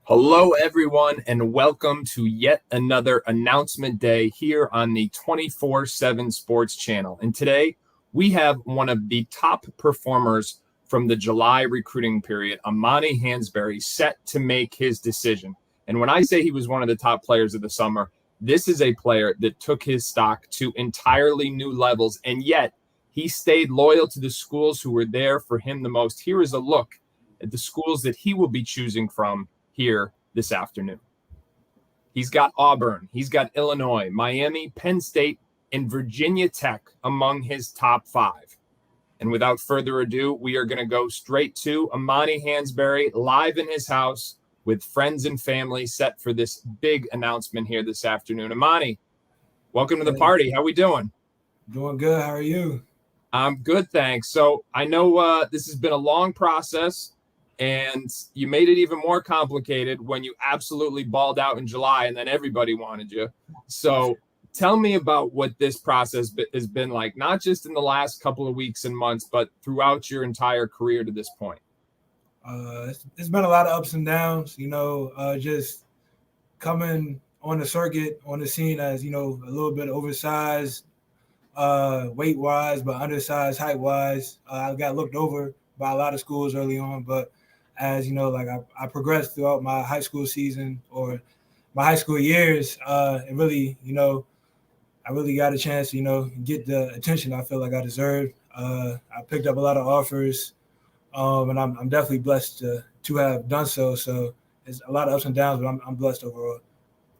Hello, everyone, and welcome to yet another announcement day here on the 24/7 Sports Channel. And today we have one of the top performers from the July recruiting period, Amani Hansberry, set to make his decision. And when I say he was one of the top players of the summer, this is a player that took his stock to entirely new levels, and yet he stayed loyal to the schools who were there for him the most. Here is a look at the schools that he will be choosing from here this afternoon. He's got Auburn, he's got Illinois, Miami, Penn State, and Virginia Tech among his top 5. And without further ado, we are going to go straight to Amani Hansberry live in his house with friends and family set for this big announcement here this afternoon. Amani, welcome to the party. How we doing? Doing good. How are you? I'm good, thanks. So I know this has been a long process, and you made it even more complicated when you absolutely balled out in July and then everybody wanted you. So tell me about what this process has been like, not just in the last couple of weeks and months, but throughout your entire career to this point. It's been a lot of ups and downs, just coming on the circuit, on the scene as, a little bit oversized weight-wise, but undersized height-wise. I got looked over by a lot of schools early on, but as I progressed throughout my high school season or my high school years, it really, I really got a chance to, get the attention I feel like I deserved. I picked up a lot of offers, and I'm definitely blessed to have done so. So it's a lot of ups and downs, but I'm blessed overall.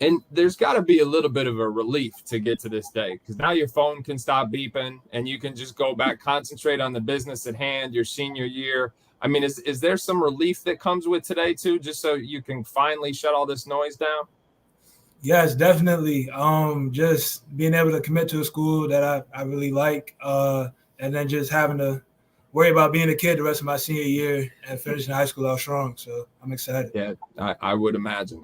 And there's got to be a little bit of a relief to get to this day, because now your phone can stop beeping and you can just go back, concentrate on the business at hand, your senior year. I mean, is there some relief that comes with today too, just so you can finally shut all this noise down? Yes, definitely. Just being able to commit to a school that I really like, and then just having to worry about being a kid the rest of my senior year and finishing high school out strong. So I'm excited. Yeah, I would imagine.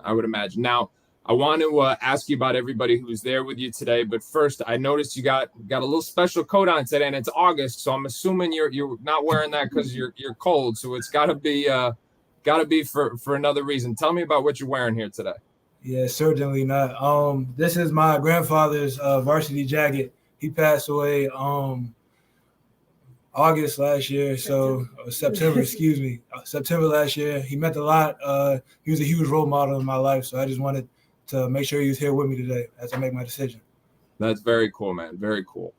Now, I want to ask you about everybody who's there with you today, but first, I noticed you got a little special coat on today, and it's August, so I'm assuming you're not wearing that because you're cold. So it's got to be for another reason. Tell me about what you're wearing here today. Yeah, certainly not. This is my grandfather's varsity jacket. He passed away August last year, September, September last year. He meant a lot. He was a huge role model in my life, so I just wanted to make sure he was here with me today as I make my decision. That's very cool, man. Very cool.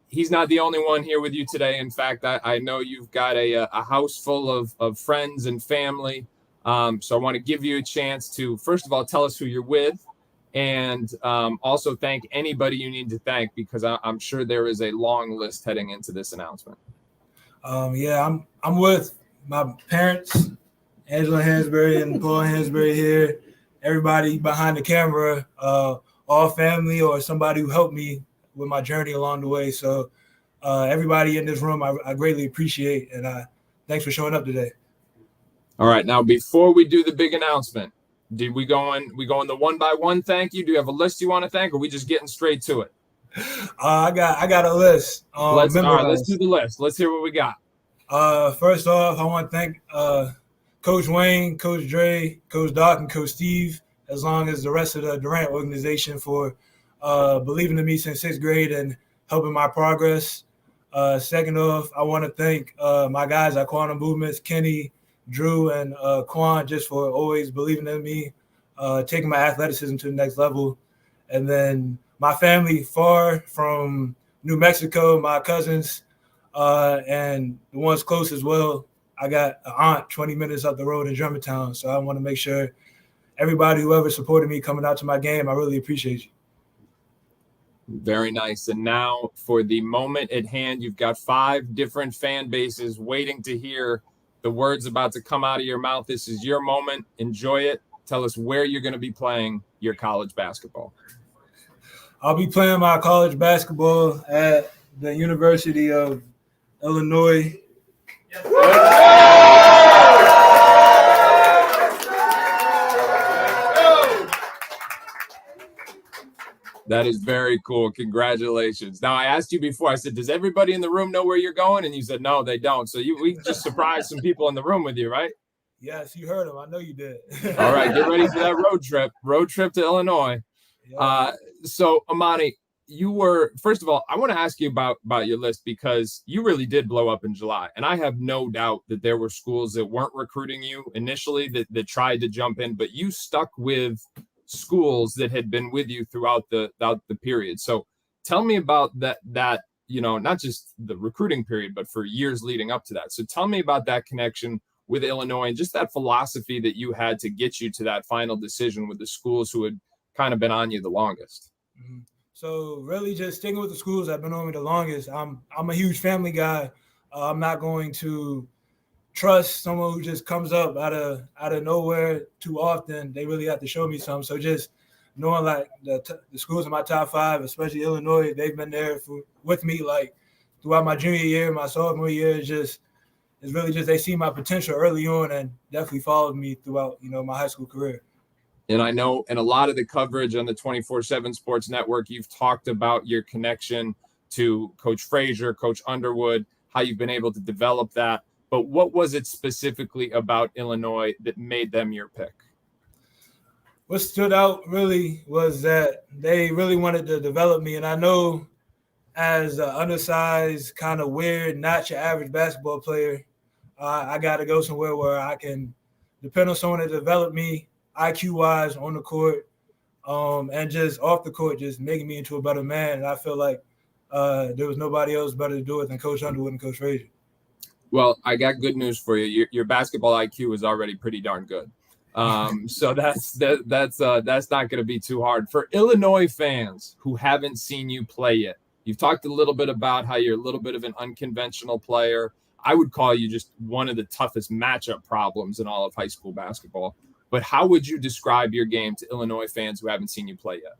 He's not the only one here with you today. In fact, I know you've got a house full of friends and family. So I want to give you a chance to, first of all, tell us who you're with, and also thank anybody you need to thank, because I'm sure there is a long list heading into this announcement. I'm with my parents, Angela Hansberry and Paul Hansberry here. Everybody behind the camera, all family or somebody who helped me with my journey along the way. So everybody in this room, I greatly appreciate, and thanks for showing up today. All right. Now, before we do the big announcement, did we go in the one by one thank you? Do you have a list you want to thank, or are we just getting straight to it? I got a list. Let's do the list. Let's hear what we got. First off, I want to thank Coach Wayne, Coach Dre, Coach Doc, and Coach Steve, as long as the rest of the Durant organization for believing in me since 6th grade and helping my progress. Second off, I want to thank my guys at Quantum Movements, Kenny, Drew, and Quan, just for always believing in me, taking my athleticism to the next level. And then my family far from New Mexico, my cousins, and the ones close as well. I got an aunt 20 minutes up the road in Germantown, so I want to make sure everybody who ever supported me coming out to my game, I really appreciate you. Very nice. And now for the moment at hand, you've got 5 different fan bases waiting to hear the words about to come out of your mouth. This is your moment. Enjoy it. Tell us where you're going to be playing your college basketball. I'll be playing my college basketball at the University of Illinois. That is very cool. Congratulations. Now, I asked you before, I said, does everybody in the room know where you're going? And you said, no, they don't. So we just surprised some people in the room with you, right? Yes, you heard him. I know you did. All right, get ready for that road trip. Road trip to Illinois. Yeah. So Amani, you were, first of all, I want to ask you about your list because you really did blow up in July, and I have no doubt that there were schools that weren't recruiting you initially that tried to jump in, but you stuck with schools that had been with you throughout the period. So tell me about that not just the recruiting period, but for years leading up to that. So tell me about that connection with Illinois and just that philosophy that you had to get you to that final decision with the schools who had kind of been on you the longest. Mm-hmm. So really just sticking with the schools that have been on me the longest. I'm a huge family guy. I'm not going to trust someone who just comes up out of nowhere too often. They really have to show me something. So just knowing like the schools in my top 5, especially Illinois, they've been there with me like throughout my junior year, my sophomore year. It's really just they see my potential early on and definitely followed me throughout, my high school career. And I know in a lot of the coverage on the 247 Sports Network, you've talked about your connection to Coach Frazier, Coach Underwood, how you've been able to develop that. But what was it specifically about Illinois that made them your pick? What stood out really was that they really wanted to develop me. And I know as an undersized, kind of weird, not your average basketball player, I got to go somewhere where I can depend on someone to develop me IQ-wise on the court and just off the court, just making me into a better man. And I feel like there was nobody else better to do it than Coach Underwood and Coach Frazier. Well, I got good news for you. Your basketball IQ is already pretty darn good. So that's not going to be too hard. For Illinois fans who haven't seen you play yet, you've talked a little bit about how you're a little bit of an unconventional player. I would call you just one of the toughest matchup problems in all of high school basketball. But how would you describe your game to Illinois fans who haven't seen you play yet?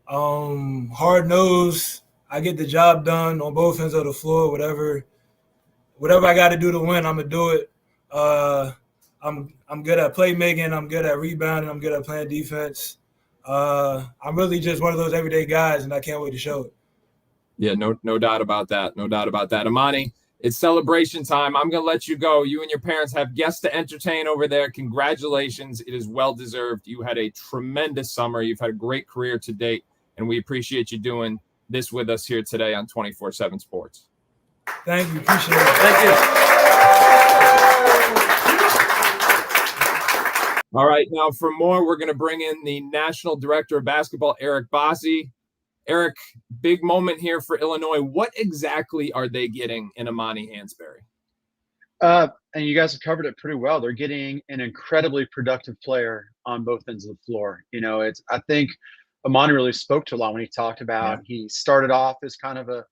Hard-nosed. I get the job done on both ends of the floor. Whatever I got to do to win, I'm gonna do it. I'm good at playmaking. I'm good at rebounding. I'm good at playing defense. I'm really just one of those everyday guys, and I can't wait to show it. Yeah, no doubt about that. No doubt about that. Amani, it's celebration time. I'm going to let you go. You and your parents have guests to entertain over there. Congratulations. It is well-deserved. You had a tremendous summer. You've had a great career to date, and we appreciate you doing this with us here today on 247 Sports. Thank you. Appreciate it. Thank you. All right, now for more, we're going to bring in the National Director of Basketball, Eric Bossi. Eric, big moment here for Illinois. What exactly are they getting in Amani Hansberry? And you guys have covered it pretty well. They're getting an incredibly productive player on both ends of the floor. I think Amani really spoke to a lot when he talked about he started off as kind of a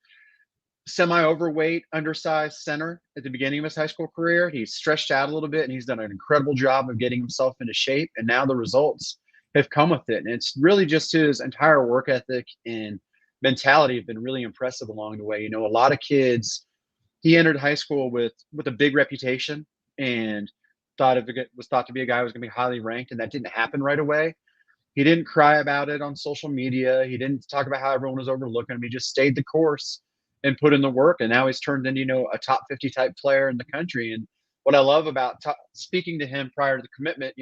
semi-overweight, undersized center at the beginning of his high school career. He's stretched out a little bit, and he's done an incredible job of getting himself into shape. And now the results have come with it. And it's really just his entire work ethic and mentality have been really impressive along the way. A lot of kids, he entered high school with a big reputation and was thought to be a guy who was going to be highly ranked, and that didn't happen right away. He didn't cry about it on social media. He didn't talk about how everyone was overlooking him. He just stayed the course and put in the work. And now he's turned into, a top 50 type player in the country. And what I love about speaking to him prior to the commitment,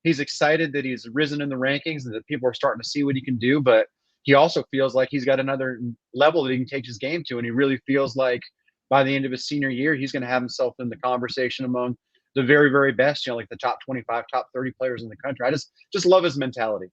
he's excited that he's risen in the rankings and that people are starting to see what he can do. But he also feels like he's got another level that he can take his game to. And he really feels like by the end of his senior year, he's going to have himself in the conversation among the very, very best, like the top 25, top 30 players in the country. I just love his mentality.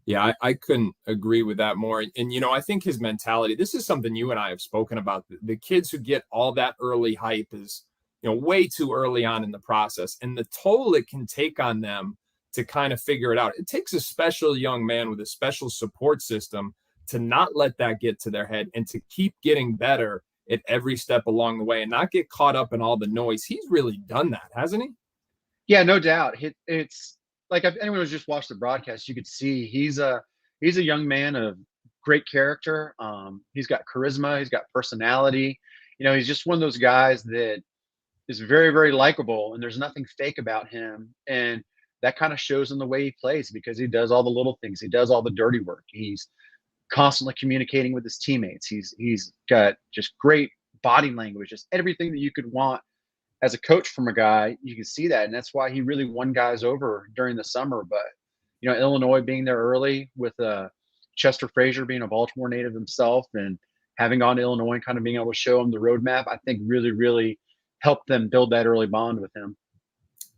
Yeah, I couldn't agree with that more. And, I think his mentality, this is something you and I have spoken about. The kids who get all that early hype is, way too early on in the process. And the toll it can take on them to kind of figure it out. It takes a special young man with a special support system to not let that get to their head and to keep getting better at every step along the way and not get caught up in all the noise. He's really done that, hasn't he? Yeah, no doubt. It's like if anyone who's just watched the broadcast, you could see he's a young man of great character. He's got charisma. He's got personality. He's just one of those guys that is very, very likable, and there's nothing fake about him. And that kind of shows in the way he plays because he does all the little things. He does all the dirty work. He's constantly communicating with his teammates. He's got just great body language, just everything that you could want as a coach from a guy, you can see that. And that's why he really won guys over during the summer. But, Illinois being there early with Chester Frazier being a Baltimore native himself and having gone to Illinois and kind of being able to show him the roadmap, I think really, really helped them build that early bond with him.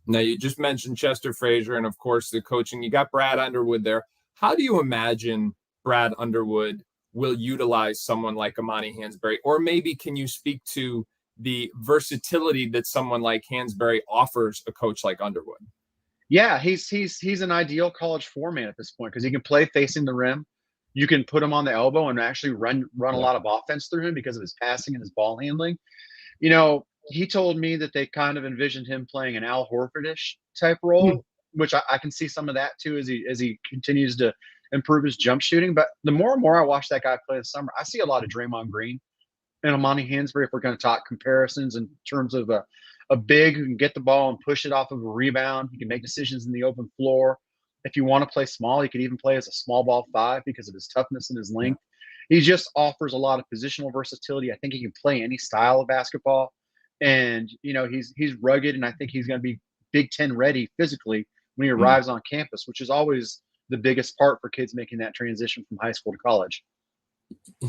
Now, you just mentioned Chester Frazier and, of course, the coaching. You got Brad Underwood there. How do you imagine Brad Underwood will utilize someone like Amani Hansberry? Or maybe can you speak to the versatility that someone like Hansberry offers a coach like Underwood? Yeah, he's an ideal college four-man at this point because he can play facing the rim. You can put him on the elbow and actually run a lot of offense through him because of his passing and his ball handling. He told me that they kind of envisioned him playing an Al Horford-ish type role, which I can see some of that too as he continues to improve his jump shooting. But the more and more I watch that guy play this summer, I see a lot of Draymond Green and Amani Hansberry if we're going to talk comparisons in terms of a big who can get the ball and push it off of a rebound. He can make decisions in the open floor. If you want to play small, he could even play as a small ball five because of his toughness and his length. He just offers a lot of positional versatility. I think he can play any style of basketball. And, he's rugged, and I think he's going to be Big Ten ready physically when he arrives on campus, which is always the biggest part for kids making that transition from high school to college.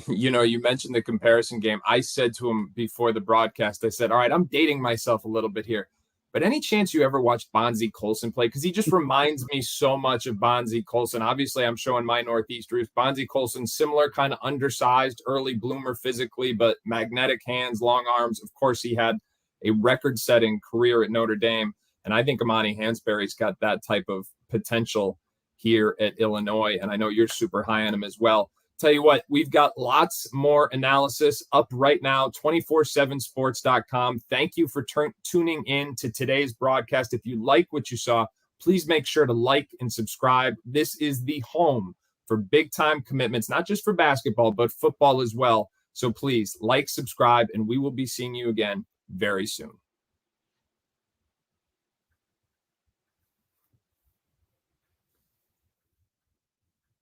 You mentioned the comparison game. I said to him before the broadcast, I said, all right, I'm dating myself a little bit here, but any chance you ever watched Bonzie Colson play? Because he just reminds me so much of Bonzie Colson. Obviously, I'm showing my Northeast roots. Bonzie Colson, similar kind of undersized, early bloomer physically, but magnetic hands, long arms. Of course, he had a record-setting career at Notre Dame, and I think Amani Hansberry's got that type of potential here at Illinois, and I know you're super high on him as well. Tell you what, we've got lots more analysis up right now, 247sports.com. Thank you for tuning in to today's broadcast. If you like what you saw, please make sure to like and subscribe. This is the home for big-time commitments, not just for basketball, but football as well. So please like, subscribe, and we will be seeing you again very soon.